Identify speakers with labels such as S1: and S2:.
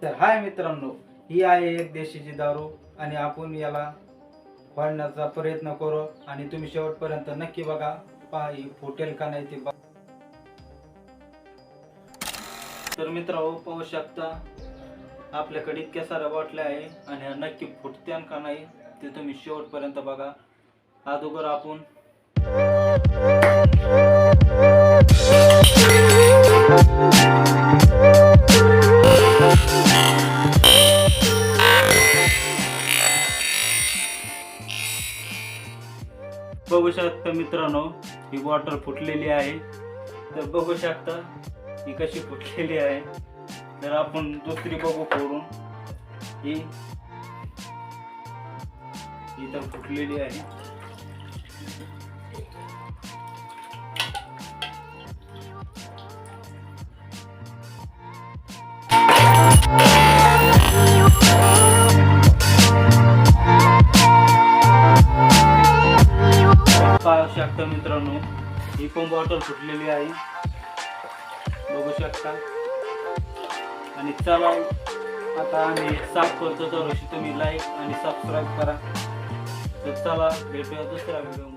S1: तर हाय मित्रांनो, ही आहे एक देशीची दारू आणि आपण याला फोडण्याचा प्रयत्न करू आणि तुम्ही शेवटपर्यंत नक्की बघा. पहा ही फुटेल का नाही ते तर मित्रांनो पाहू शकता आपल्याकडे इतक्या साऱ्या बाटल्या आहे आणि ह्या नक्की फुटत्यान का नाही ते तुम्ही शेवटपर्यंत बघा. अगोदर आपण बघू शकता मित्रांनो, ही बॉटल फुटलेली आहे. तर बघू शकता ही कशी फुटलेली आहे. तर आपण दुसरी बघू फोडून. ही तर फुटलेली आहे. पाहू शकता मित्रांनो, ही पण बॉटल फुटलेली आहे. बघू शकता. आणि चला आता आम्ही साफ करतो, तर तुम्ही लाईक आणि सबस्क्राईब करा. तर चला भेटूया दुसऱ्या व्हिडिओ.